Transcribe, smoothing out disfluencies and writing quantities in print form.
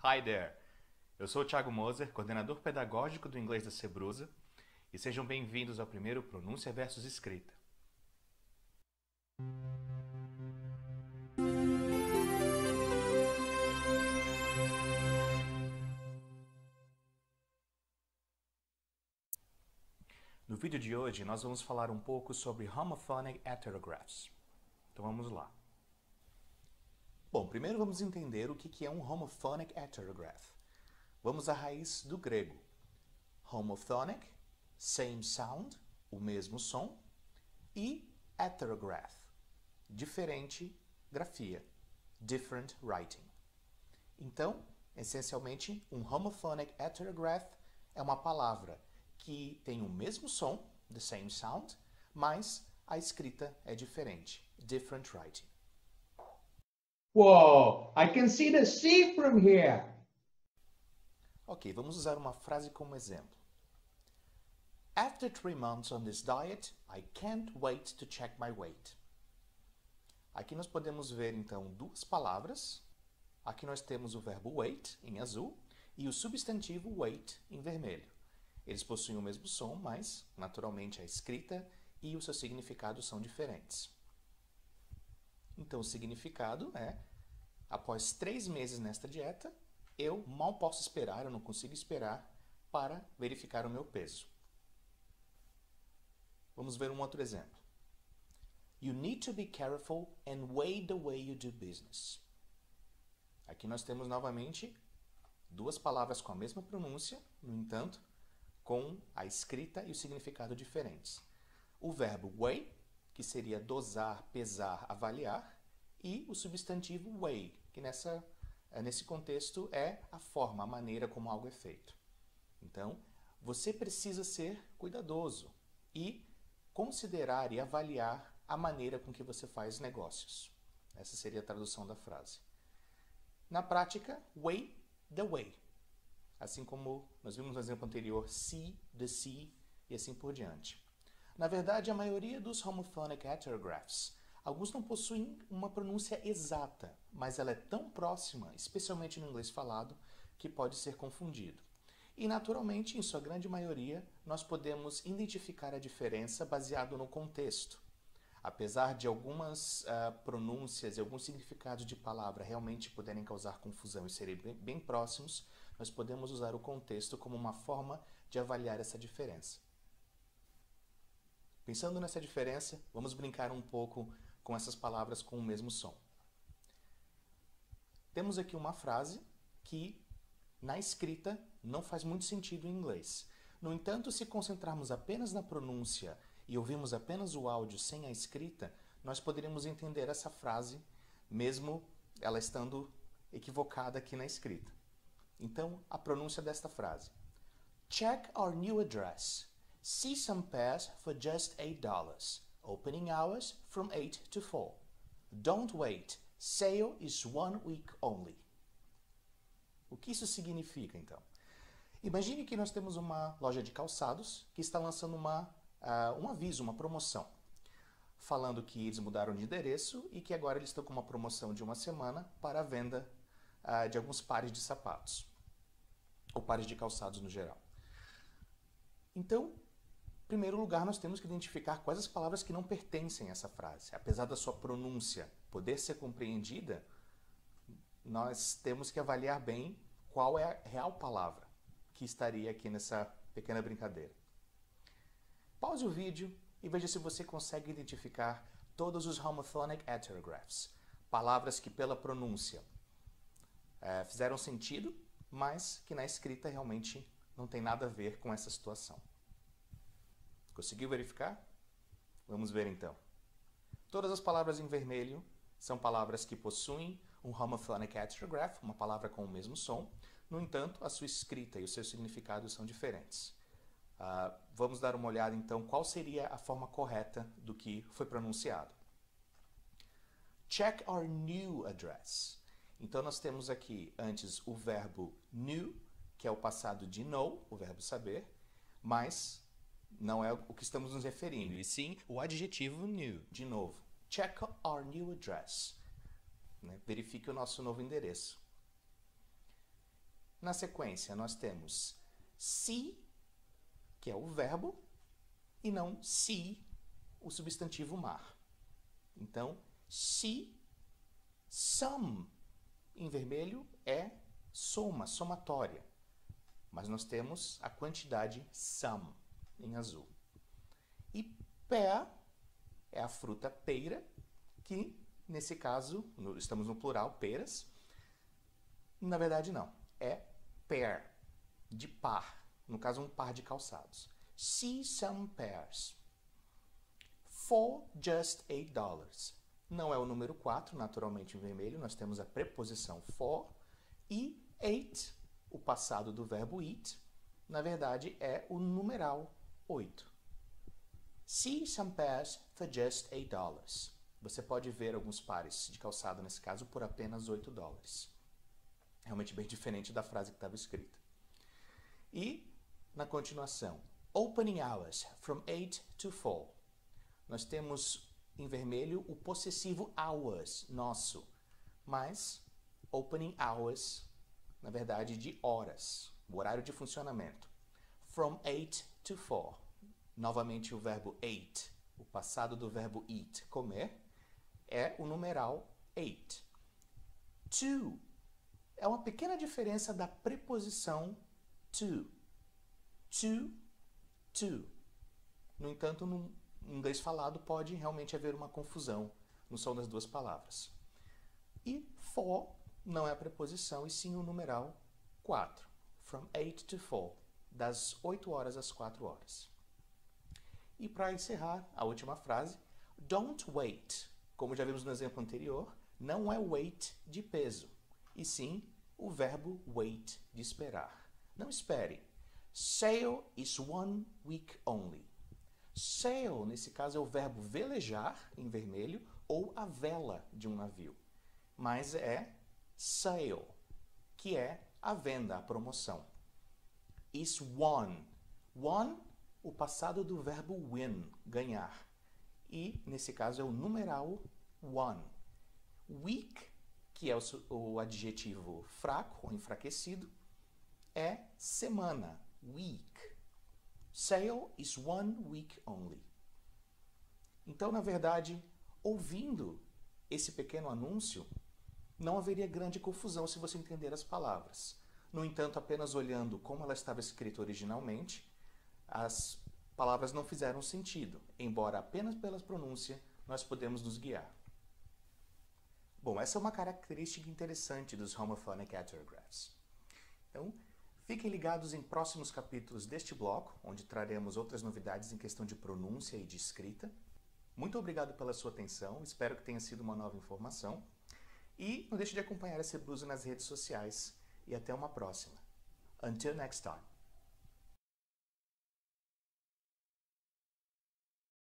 Hi there! Eu sou o Thiago Moser, coordenador pedagógico do inglês da Sebrusa, e sejam bem-vindos ao primeiro Pronúncia versus Escrita. No vídeo de hoje, nós vamos falar um pouco sobre homophonic heterographs. Então vamos lá. Bom, primeiro vamos entender o que é um homophonic heterograph. Vamos à raiz do grego. Homophonic, same sound, o mesmo som, e heterograph, diferente grafia, different writing. Então, essencialmente, um homophonic heterograph é uma palavra que tem o mesmo som, the same sound, mas a escrita é diferente, different writing. Whoa, I can see the sea from here. Ok, vamos usar uma frase como exemplo. After 3 months on this diet, I can't wait to check my weight. Aqui nós podemos ver, então, duas palavras. Aqui nós temos o verbo wait, em azul, e o substantivo weight, em vermelho. Eles possuem o mesmo som, mas, naturalmente, a escrita e o seu significado são diferentes. Então, o significado é, após 3 meses nesta dieta, eu mal posso esperar, eu não consigo esperar para verificar o meu peso. Vamos ver um outro exemplo. You need to be careful and weigh the way you do business. Aqui nós temos novamente duas palavras com a mesma pronúncia, no entanto, com a escrita e o significado diferentes. O verbo weigh, que seria dosar, pesar, avaliar, e o substantivo weigh, que nesse contexto é a forma, a maneira como algo é feito. Então, você precisa ser cuidadoso e considerar e avaliar a maneira com que você faz negócios. Essa seria a tradução da frase. Na prática, weigh the way. Assim como nós vimos no exemplo anterior, see the sea e assim por diante. Na verdade, a maioria dos homophonic heterographs, alguns não possuem uma pronúncia exata, mas ela é tão próxima, especialmente no inglês falado, que pode ser confundido. E, naturalmente, em sua grande maioria, nós podemos identificar a diferença baseado no contexto. Apesar de algumas pronúncias e alguns significados de palavra realmente poderem causar confusão e serem bem próximos, nós podemos usar o contexto como uma forma de avaliar essa diferença. Pensando nessa diferença, vamos brincar um pouco com essas palavras com o mesmo som. Temos aqui uma frase que, na escrita, não faz muito sentido em inglês. No entanto, se concentrarmos apenas na pronúncia e ouvirmos apenas o áudio sem a escrita, nós poderíamos entender essa frase, mesmo ela estando equivocada aqui na escrita. Então, a pronúncia desta frase. Check our new address. See some pairs for just $8. Opening hours from 8 to 4. Don't wait. Sale is 1 week only. O que isso significa, então? Imagine que nós temos uma loja de calçados que está lançando um aviso, uma promoção, falando que eles mudaram de endereço e que agora eles estão com uma promoção de 1 semana para a venda de alguns pares de sapatos, ou pares de calçados no geral. Então, em primeiro lugar, nós temos que identificar quais as palavras que não pertencem a essa frase. Apesar da sua pronúncia poder ser compreendida, nós temos que avaliar bem qual é a real palavra que estaria aqui nessa pequena brincadeira. Pause o vídeo e veja se você consegue identificar todos os homophonic heterographs, palavras que pela pronúncia fizeram sentido, mas que na escrita realmente não tem nada a ver com essa situação. Conseguiu verificar? Vamos ver então. Todas as palavras em vermelho são palavras que possuem um homophonic heterograph, uma palavra com o mesmo som. No entanto, a sua escrita e o seu significado são diferentes. Vamos dar uma olhada então qual seria a forma correta do que foi pronunciado. Check our new address. Então nós temos aqui antes o verbo knew, que é o passado de know, o verbo saber, mas não é o que estamos nos referindo, e sim o adjetivo new, de novo. Check our new address. Verifique o nosso novo endereço. Na sequência, nós temos see, que é o verbo, e não sea, o substantivo mar. Então, see, some, em vermelho, é soma, somatória. Mas nós temos a quantidade some, em azul. E pear é a fruta pera, que, nesse caso, estamos no plural, peras. Na verdade, não. É pair, de par. No caso, um par de calçados. See some pairs. For just $8. Não é o número 4, naturalmente em vermelho. Nós temos a preposição for. E 8, o passado do verbo eat, na verdade, é o numeral 8. See some pairs for just $8. Você pode ver alguns pares de calçado, nesse caso, por apenas $8. Realmente bem diferente da frase que estava escrita. E, na continuação, opening hours from 8 to 4. Nós temos em vermelho o possessivo hours, nosso, mas opening hours, na verdade, de horas, o horário de funcionamento. From 8 to 4. Novamente o verbo ate, o passado do verbo eat, comer, é o numeral 8. To é uma pequena diferença da preposição to. To. No entanto, no inglês falado pode realmente haver uma confusão no som das duas palavras. E for não é a preposição, e sim o numeral 4. From 8 to 4. Das 8 horas às 4 horas. E para encerrar, a última frase. Don't wait. Como já vimos no exemplo anterior, não é weight de peso, e sim o verbo wait, de esperar. Não espere. Sail is 1 week only. Sail, nesse caso, é o verbo velejar, em vermelho, ou a vela de um navio. Mas é sale, que é a venda, a promoção. Is won. Won, o passado do verbo win, ganhar. E, nesse caso, é o numeral one. Weak, que é o adjetivo fraco ou enfraquecido, é semana, week. Sail is 1 week only. Então, na verdade, ouvindo esse pequeno anúncio, não haveria grande confusão se você entender as palavras. No entanto, apenas olhando como ela estava escrita originalmente, as palavras não fizeram sentido, embora apenas pela pronúncia nós podemos nos guiar. Bom, essa é uma característica interessante dos homophonic heterographs. Então, fiquem ligados em próximos capítulos deste bloco, onde traremos outras novidades em questão de pronúncia e de escrita. Muito obrigado pela sua atenção, espero que tenha sido uma nova informação. E não deixe de acompanhar a CBluesO nas redes sociais. E até uma próxima. Until next time.